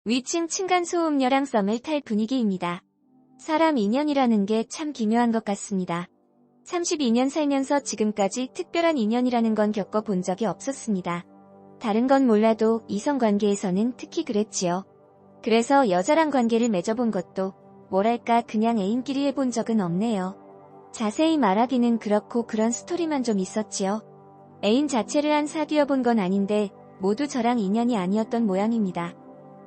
위층 층간소음녀랑 썸을 탈 분위기입니다. 사람 인연이라는 게 참 기묘한 것 같습니다. 32년 살면서 지금까지 특별한 인연이라는 건 겪어본 적이 없었습니다. 다른 건 몰라도 이성관계에서는 특히 그랬지요. 그래서 여자랑 관계를 맺어본 것도 뭐랄까 그냥 애인끼리 해본 적은 없네요. 자세히 말하기는 그렇고 그런 스토리만 좀 있었지요. 애인 자체를 한 사귀어본 건 아닌데 모두 저랑 인연이 아니었던 모양입니다.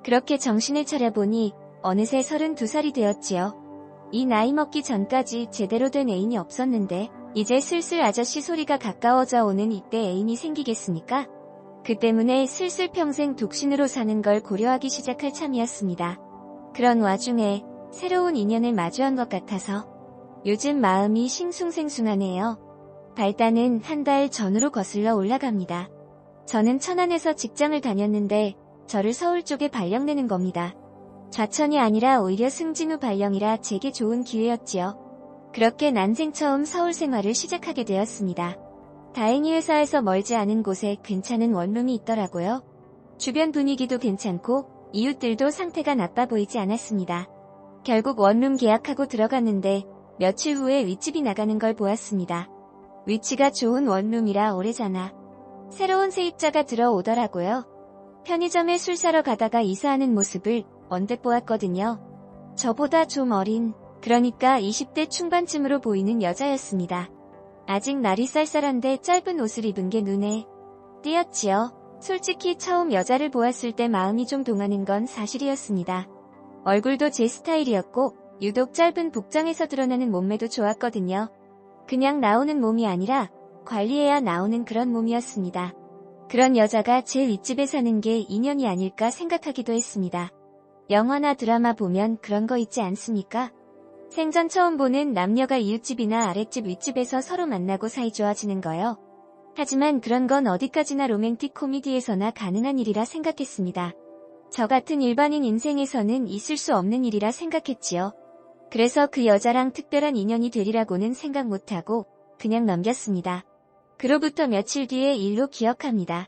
그렇게 정신을 차려보니 어느새 32살이 되었지요. 이 나이 먹기 전까지 제대로 된 애인이 없었는데 이제 슬슬 아저씨 소리가 가까워져 오는 이때 애인이 생기겠습니까? 그 때문에 슬슬 평생 독신으로 사는 걸 고려하기 시작할 참이었습니다. 그런 와중에 새로운 인연을 마주한 것 같아서 요즘 마음이 싱숭생숭하네요. 발단은 한 달 전으로 거슬러 올라갑니다. 저는 천안에서 직장을 다녔는데 저를 서울 쪽에 발령내는 겁니다. 좌천이 아니라 오히려 승진 후 발령이라 제게 좋은 기회였지요. 그렇게 난생 처음 서울 생활을 시작하게 되었습니다. 다행히 회사에서 멀지 않은 곳에 괜찮은 원룸이 있더라고요. 주변 분위기도 괜찮고 이웃들도 상태가 나빠 보이지 않았습니다. 결국 원룸 계약하고 들어갔는데 며칠 후에 윗집이 나가는 걸 보았습니다. 위치가 좋은 원룸이라 오래전에 새로운 세입자가 들어오더라고요. 편의점에 술 사러 가다가 이사하는 모습을 언뜻 보았거든요. 저보다 좀 어린, 그러니까 20대 중반쯤으로 보이는 여자였습니다. 아직 날이 쌀쌀한데 짧은 옷을 입은 게 눈에 띄었지요. 솔직히 처음 여자를 보았을 때 마음이 좀 동하는 건 사실이었습니다. 얼굴도 제 스타일이었고 유독 짧은 복장에서 드러나는 몸매도 좋았거든요. 그냥 나오는 몸이 아니라 관리해야 나오는 그런 몸이었습니다. 그런 여자가 제 윗집에 사는 게 인연이 아닐까 생각하기도 했습니다. 영화나 드라마 보면 그런 거 있지 않습니까? 생전 처음 보는 남녀가 이웃집이나 아랫집 윗집에서 서로 만나고 사이 좋아지는 거요. 하지만 그런 건 어디까지나 로맨틱 코미디에서나 가능한 일이라 생각했습니다. 저 같은 일반인 인생에서는 있을 수 없는 일이라 생각했지요. 그래서 그 여자랑 특별한 인연이 되리라고는 생각 못하고 그냥 넘겼습니다. 그로부터 며칠 뒤에 일로 기억합니다.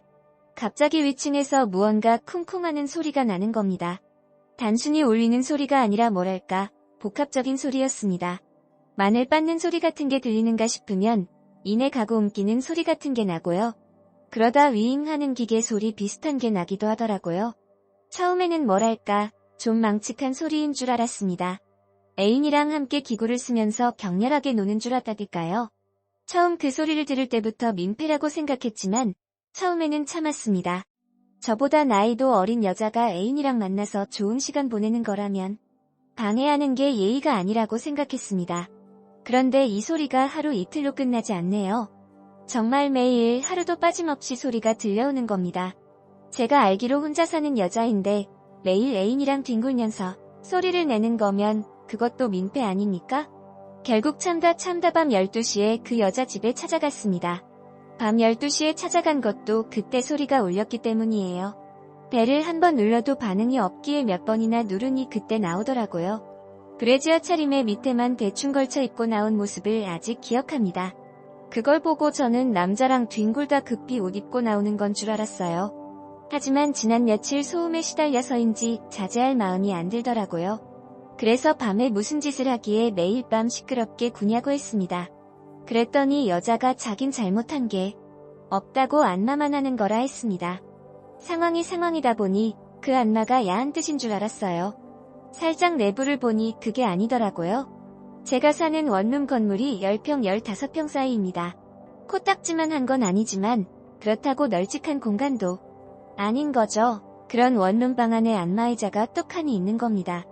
갑자기 위층에서 무언가 쿵쿵하는 소리가 나는 겁니다. 단순히 울리는 소리가 아니라 뭐랄까 복합적인 소리였습니다. 마늘 빻는 소리 같은 게 들리는가 싶으면 이내 가구 옮기는 소리 같은 게 나고요. 그러다 윙 하는 기계 소리 비슷한 게 나기도 하더라고요. 처음에는 뭐랄까 좀 망측한 소리인 줄 알았습니다. 애인이랑 함께 기구를 쓰면서 격렬하게 노는 줄 알았다니까요. 처음 그 소리를 들을 때부터 민폐라고 생각했지만 처음에는 참았습니다. 저보다 나이도 어린 여자가 애인이랑 만나서 좋은 시간 보내는 거라면 방해하는 게 예의가 아니라고 생각했습니다. 그런데 이 소리가 하루 이틀로 끝나지 않네요. 정말 매일 하루도 빠짐없이 소리가 들려오는 겁니다. 제가 알기로 혼자 사는 여자인데 매일 애인이랑 뒹굴면서 소리를 내는 거면 그것도 민폐 아닙니까? 결국 참다 밤 12시에 그 여자 집에 찾아갔습니다. 밤 12시에 찾아간 것도 그때 소리가 울렸기 때문이에요. 벨을 한 번 눌러도 반응이 없기에 몇 번이나 누르니 그때 나오더라고요. 브래지어 차림에 밑에만 대충 걸쳐 입고 나온 모습을 아직 기억합니다. 그걸 보고 저는 남자랑 뒹굴다 급히 옷 입고 나오는 건 줄 알았어요. 하지만 지난 며칠 소음에 시달려서인지 자제할 마음이 안 들더라고요. 그래서 밤에 무슨 짓을 하기에 매일 밤 시끄럽게 구냐고 했습니다. 그랬더니 여자가 자긴 잘못한 게 없다고 안마만 하는 거라 했습니다. 상황이다 보니 그 안마가 야한 뜻인 줄 알았어요. 살짝 내부를 보니 그게 아니더라고요. 제가 사는 원룸 건물이 10평, 15평 사이입니다. 코딱지만 한 건 아니지만 그렇다고 널찍한 공간도 아닌 거죠. 그런 원룸 방 안에 안마의자가 떡하니 있는 겁니다.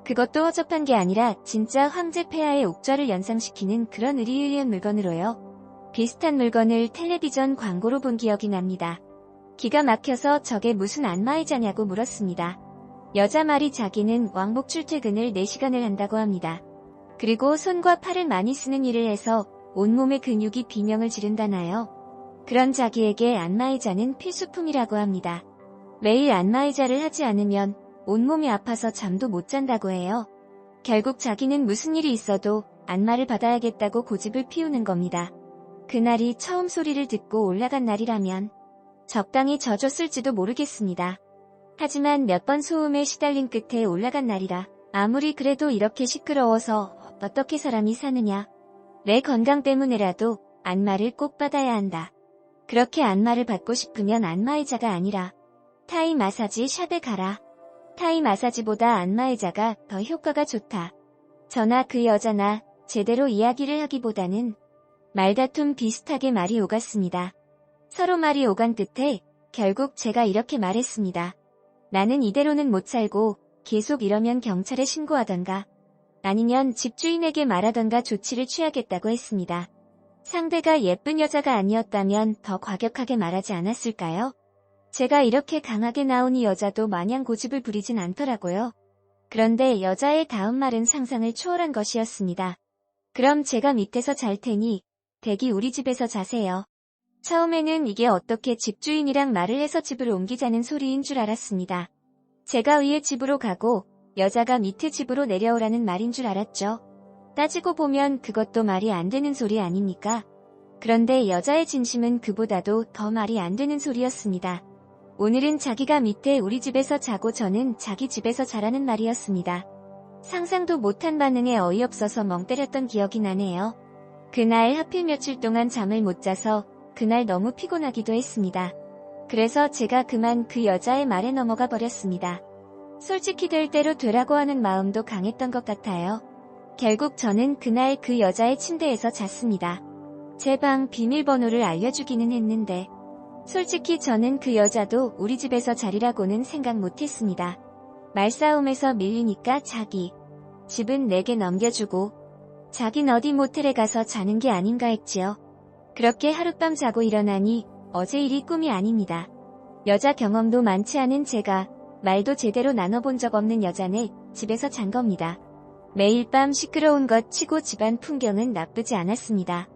그것도 허접한 게 아니라 진짜 황제 폐하의 옥좌를 연상시키는 그런 으리으리한 물건으로요. 비슷한 물건을 텔레비전 광고로 본 기억이 납니다. 기가 막혀서 저게 무슨 안마의자냐고 물었습니다. 여자 말이 자기는 왕복 출퇴근을 4시간을 한다고 합니다. 그리고 손과 팔을 많이 쓰는 일을 해서 온몸의 근육이 비명을 지른다나요. 그런 자기에게 안마의자는 필수품이라고 합니다. 매일 안마의자를 하지 않으면 온몸이 아파서 잠도 못 잔다고 해요. 결국 자기는 무슨 일이 있어도 안마를 받아야겠다고 고집을 피우는 겁니다. 그날이 처음 소리를 듣고 올라간 날이라면 적당히 져줬을지도 모르겠습니다. 하지만 몇 번 소음에 시달린 끝에 올라간 날이라 아무리 그래도 이렇게 시끄러워서 어떻게 사람이 사느냐. 내 건강 때문에라도 안마를 꼭 받아야 한다. 그렇게 안마를 받고 싶으면 안마의자가 아니라 타이 마사지 샵에 가라. 타이 마사지보다 안마의자가 더 효과가 좋다. 저나 그 여자나 제대로 이야기를 하기보다는 말다툼 비슷하게 말이 오갔습니다. 서로 말이 오간 끝에 결국 제가 이렇게 말했습니다. 나는 이대로는 못 살고 계속 이러면 경찰에 신고하던가 아니면 집주인에게 말하던가 조치를 취하겠다고 했습니다. 상대가 예쁜 여자가 아니었다면 더 과격하게 말하지 않았을까요? 제가 이렇게 강하게 나오니 여자도 마냥 고집을 부리진 않더라고요. 그런데 여자의 다음 말은 상상을 초월한 것이었습니다. 그럼 제가 밑에서 잘 테니 댁이 우리 집에서 자세요. 처음에는 이게 어떻게 집주인이랑 말을 해서 집을 옮기자는 소리인 줄 알았습니다. 제가 위에 집으로 가고 여자가 밑에 집으로 내려오라는 말인 줄 알았죠. 따지고 보면 그것도 말이 안 되는 소리 아닙니까? 그런데 여자의 진심은 그보다도 더 말이 안 되는 소리였습니다. 오늘은 자기가 밑에 우리 집에서 자고 저는 자기 집에서 자라는 말이었습니다. 상상도 못한 반응에 어이없어서 멍 때렸던 기억이 나네요. 그날 하필 며칠 동안 잠을 못 자서 그날 너무 피곤하기도 했습니다. 그래서 제가 그만 그 여자의 말에 넘어가 버렸습니다. 솔직히 될 대로 되라고 하는 마음도 강했던 것 같아요. 결국 저는 그날 그 여자의 침대에서 잤습니다. 제 방 비밀번호를 알려주기는 했는데 솔직히 저는 그 여자도 우리 집에서 자리라고는 생각 못했습니다. 말싸움에서 밀리니까 자기 집은 내게 넘겨주고 자긴 어디 모텔에 가서 자는 게 아닌가 했지요. 그렇게 하룻밤 자고 일어나니 어제 일이 꿈이 아닙니다. 여자 경험도 많지 않은 제가 말도 제대로 나눠본 적 없는 여자네 집에서 잔 겁니다. 매일 밤 시끄러운 것 치고 집안 풍경은 나쁘지 않았습니다.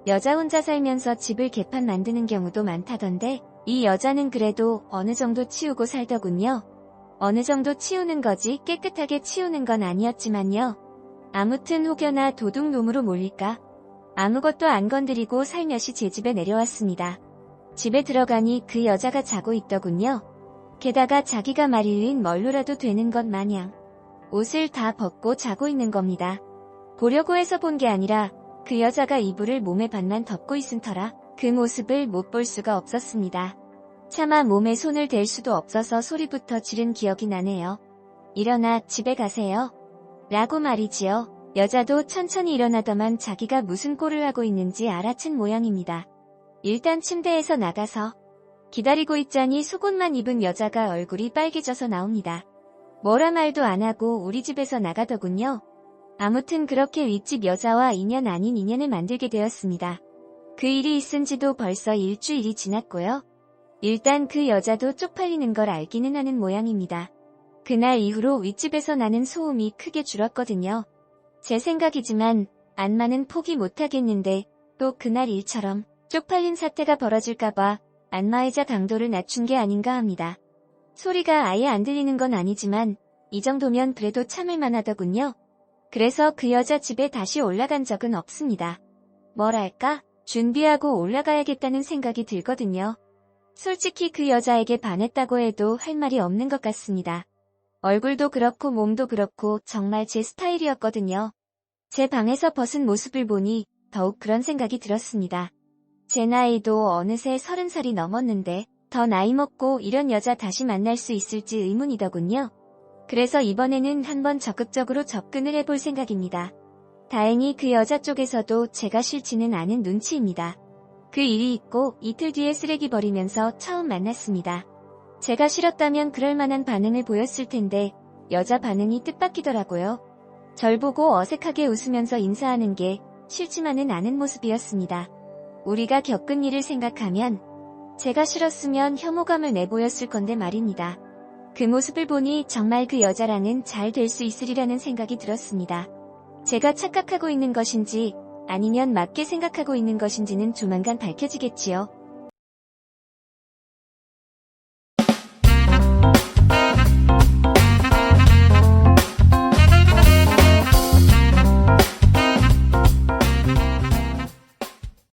여자 혼자 살면서 집을 개판 만드는 경우도 많다던데 이 여자는 그래도 어느 정도 치우고 살더군요. 어느 정도 치우는 거지 깨끗하게 치우는 건 아니었지만요. 아무튼 혹여나 도둑놈으로 몰릴까? 아무것도 안 건드리고 살며시 제 집에 내려왔습니다. 집에 들어가니 그 여자가 자고 있더군요. 게다가 자기가 말일린 멀로라도 되는 것 마냥 옷을 다 벗고 자고 있는 겁니다. 보려고 해서 본 게 아니라 그 여자가 이불을 몸에 반만 덮고 있은 터라 그 모습을 못 볼 수가 없었습니다. 차마 몸에 손을 댈 수도 없어서 소리부터 지른 기억이 나네요. 일어나 집에 가세요. 라고 말이지요. 여자도 천천히 일어나더만 자기가 무슨 꼴을 하고 있는지 알아챈 모양입니다. 일단 침대에서 나가서 기다리고 있자니 속옷만 입은 여자가 얼굴이 빨개져서 나옵니다. 뭐라 말도 안 하고 우리 집에서 나가더군요. 아무튼 그렇게 윗집 여자와 인연 아닌 인연을 만들게 되었습니다. 그 일이 있은 지도 벌써 일주일이 지났고요. 일단 그 여자도 쪽팔리는 걸 알기는 하는 모양입니다. 그날 이후로 윗집에서 나는 소음이 크게 줄었거든요. 제 생각이지만 안마는 포기 못하겠는데 또 그날 일처럼 쪽팔린 사태가 벌어질까봐 안마의자 강도를 낮춘 게 아닌가 합니다. 소리가 아예 안 들리는 건 아니지만 이 정도면 그래도 참을 만하더군요. 그래서 그 여자 집에 다시 올라간 적은 없습니다. 뭐랄까? 준비하고 올라가야겠다는 생각이 들거든요. 솔직히 그 여자에게 반했다고 해도 할 말이 없는 것 같습니다. 얼굴도 그렇고 몸도 그렇고 정말 제 스타일이었거든요. 제 방에서 벗은 모습을 보니 더욱 그런 생각이 들었습니다. 제 나이도 어느새 30살이 넘었는데 더 나이 먹고 이런 여자 다시 만날 수 있을지 의문이더군요. 그래서 이번에는 한번 적극적으로 접근을 해볼 생각입니다. 다행히 그 여자 쪽에서도 제가 싫지는 않은 눈치입니다. 그 일이 있고 이틀 뒤에 쓰레기 버리면서 처음 만났습니다. 제가 싫었다면 그럴 만한 반응을 보였을 텐데 여자 반응이 뜻밖이더라고요. 절 보고 어색하게 웃으면서 인사하는 게 싫지만은 않은 모습이었습니다. 우리가 겪은 일을 생각하면 제가 싫었으면 혐오감을 내보였을 건데 말입니다. 그 모습을 보니 정말 그 여자랑은 잘 될 수 있으리라는 생각이 들었습니다. 제가 착각하고 있는 것인지 아니면 맞게 생각하고 있는 것인지는 조만간 밝혀지겠지요.